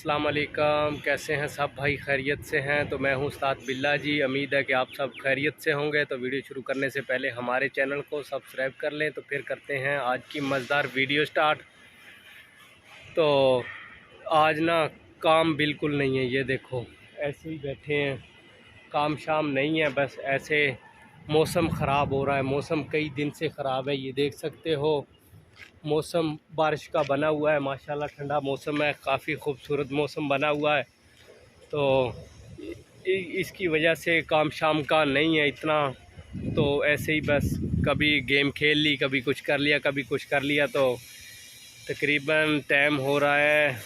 अस्सलाम वालेकुम। कैसे हैं सब भाई? खैरियत से हैं? तो मैं हूं उस्ताद बिल्ला जी। उम्मीद है कि आप सब खैरियत से होंगे। तो वीडियो शुरू करने से पहले हमारे चैनल को सब्सक्राइब कर लें। तो फिर करते हैं आज की मज़ेदार वीडियो स्टार्ट। तो आज ना काम बिल्कुल नहीं है, ये देखो ऐसे ही बैठे हैं, काम शाम नहीं है, बस ऐसे। मौसम ख़राब हो रहा है, मौसम कई दिन से ख़राब है, ये देख सकते हो। मौसम बारिश का बना हुआ है, माशाल्लाह ठंडा मौसम है, काफ़ी खूबसूरत मौसम बना हुआ है। तो इसकी वजह से काम शाम का नहीं है इतना। तो ऐसे ही बस कभी गेम खेल ली, कभी कुछ कर लिया, कभी कुछ कर लिया। तो तकरीबन टाइम हो रहा है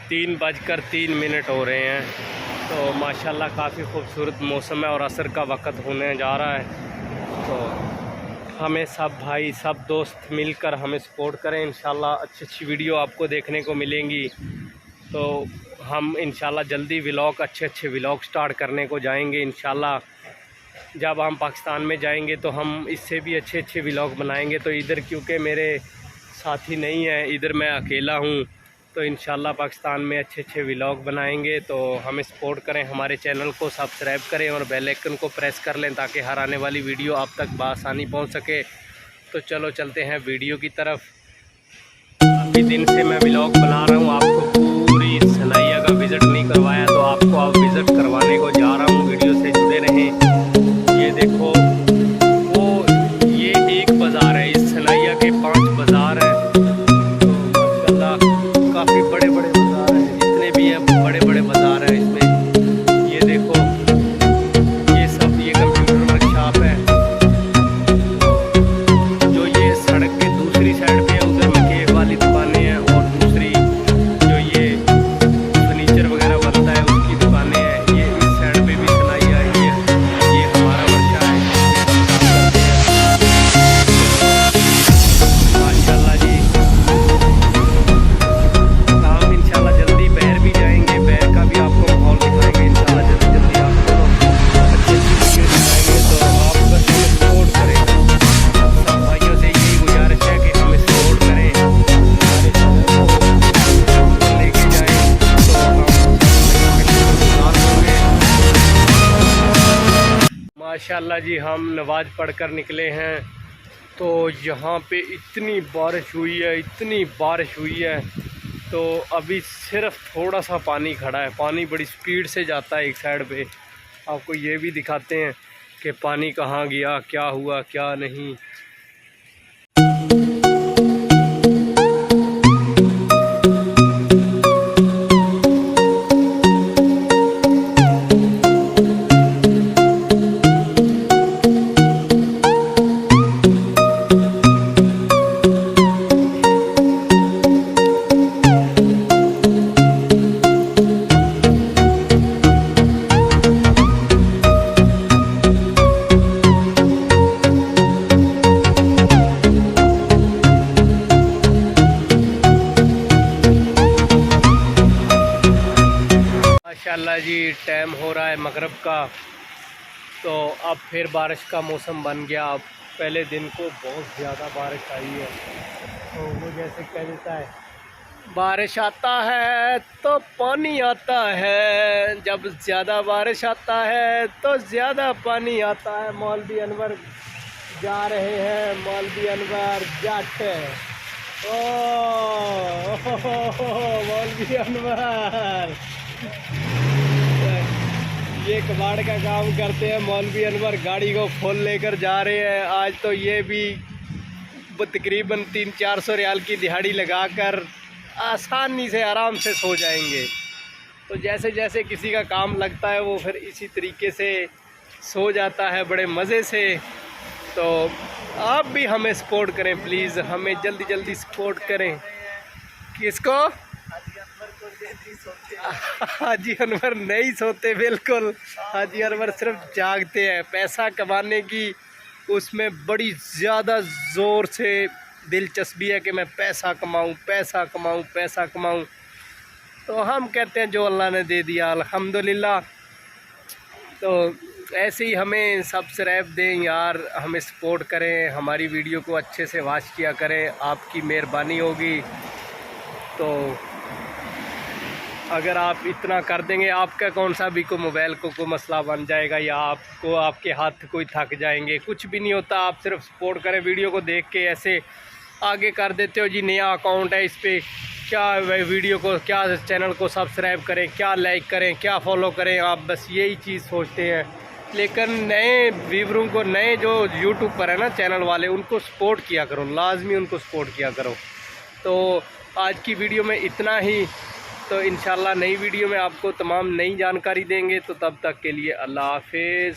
3:03 हो रहे हैं। तो माशाल्लाह काफ़ी खूबसूरत मौसम है और असर का वक़्त होने जा रहा है। तो हमें सब भाई सब दोस्त मिलकर हमें सपोर्ट करें। इंशाल्लाह अच्छी अच्छी वीडियो आपको देखने को मिलेंगी। तो हम इंशाल्लाह जल्दी व्लॉग, अच्छे अच्छे व्लॉग स्टार्ट करने को जाएंगे इंशाल्लाह। जब हम पाकिस्तान में जाएंगे तो हम इससे भी अच्छे अच्छे व्लॉग बनाएंगे। तो इधर क्योंकि मेरे साथी नहीं है, इधर मैं अकेला हूँ। तो इंशाल्लाह पाकिस्तान में अच्छे अच्छे व्लॉग बनाएंगे। तो हमें सपोर्ट करें, हमारे चैनल को सब्सक्राइब करें और बेल आइकन को प्रेस कर लें ताकि हर आने वाली वीडियो आप तक बआसानी पहुँच सके। तो चलो चलते हैं वीडियो की तरफ। काफ़ी दिन से मैं व्लॉग बना रहा हूँ, आपको पूरी सनाइया का विज़िट नहीं करवाया, तो आपको अब विज़िट करवाने को जा रहा हूँ। वीडियो से जुड़े रहें। ये देखो, वो ये एक बाज़ार है, इस सनाइया के 5 बाज़ार हैं। तो माशाल्लाह काफ़ी बड़े बड़े बाज़ार हैं, जितने भी हैं बड़े बड़े बाज़ार हैं इसमें। ये देखो, ये सब ये कंप्यूटर वर्कशॉप है। जो ये सड़क के दूसरी साइड पे है, उधर मकेक वाली दुकानें हैं, और दूसरी जो ये फर्नीचर वगैरह बनता है उसकी दुकानें हैं। ये इस साइड पे भी सनाई आई है। ये हमारा वर्षा है, हम काम करते हैं माशाल्लाह जी। काम इंशाल्लाह जल्दी बैर भी जाएंगे, बैर का भी आपको माहौल दिखाएंगे इंशाल्लाह जल्दी जल्दी आपको अच्छी वीडियो दिखाएंगे। तो आप बस हमें सपोर्ट करें। सब भाइयों से यही गुजारिश है कि हमें सपोर्ट करें, हमारे चैनल को लेके जाएं। तो हम साथ होंगे माशाल्लाह जी। हम नमाज पढ़कर निकले हैं। तो यहाँ पे इतनी बारिश हुई है, इतनी बारिश हुई है। तो अभी सिर्फ थोड़ा सा पानी खड़ा है, पानी बड़ी स्पीड से जाता है एक साइड पे। आपको ये भी दिखाते हैं कि पानी कहाँ गया, क्या हुआ क्या नहीं। माशाल्लाह जी, टाइम हो रहा है मगरिब का। तो अब फिर बारिश का मौसम बन गया। अब पहले दिन को बहुत ज़्यादा बारिश आई है। तो वो जैसे कह देता है, बारिश आता है तो पानी आता है, जब ज़्यादा बारिश आता है तो ज़्यादा पानी आता है। मौलवी अनवर जा रहे हैं, मौलवी अनवर जट। ओ मौलवी अनवर ये कबाड़ का काम करते हैं। मौलवी अनवर गाड़ी को खोल लेकर जा रहे हैं। आज तो ये भी तकरीबन 300-400 रियाल की दिहाड़ी लगाकर आसानी से आराम से सो जाएंगे। तो जैसे जैसे किसी का काम लगता है वो फिर इसी तरीके से सो जाता है बड़े मज़े से। तो आप भी हमें सपोर्ट करें प्लीज़, हमें जल्दी जल्दी सपोर्ट करें। किसको? हाजी अनवर नहीं सोते बिल्कुल। हाजी अनवर सिर्फ जागते हैं। पैसा कमाने की उसमें बड़ी ज़्यादा ज़ोर से दिलचस्पी है कि मैं पैसा कमाऊं, पैसा कमाऊं, पैसा कमाऊं। तो हम कहते हैं जो अल्लाह ने दे दिया अल्हम्दुलिल्लाह। तो ऐसे ही हमें सब्सक्राइब दें यार, हमें सपोर्ट करें, हमारी वीडियो को अच्छे से वॉच किया करें, आपकी मेहरबानी होगी। तो अगर आप इतना कर देंगे, आपका कौन सा भी को मोबाइल को मसला बन जाएगा या आपको आपके हाथ कोई थक जाएंगे, कुछ भी नहीं होता। आप सिर्फ सपोर्ट करें, वीडियो को देख के ऐसे आगे कर देते हो जी, नया अकाउंट है, इस पर क्या वीडियो को, क्या चैनल को सब्सक्राइब करें, क्या लाइक करें, क्या फॉलो करें, आप बस यही चीज़ सोचते हैं। लेकिन नए व्यूअरों को, नए जो यूट्यूब पर है ना चैनल वाले, उनको सपोर्ट किया करो, लाजमी उनको सपोर्ट किया करो। तो आज की वीडियो में इतना ही। तो इंशाल्लाह नई वीडियो में आपको तमाम नई जानकारी देंगे। तो तब तक के लिए अल्लाह हाफिज़।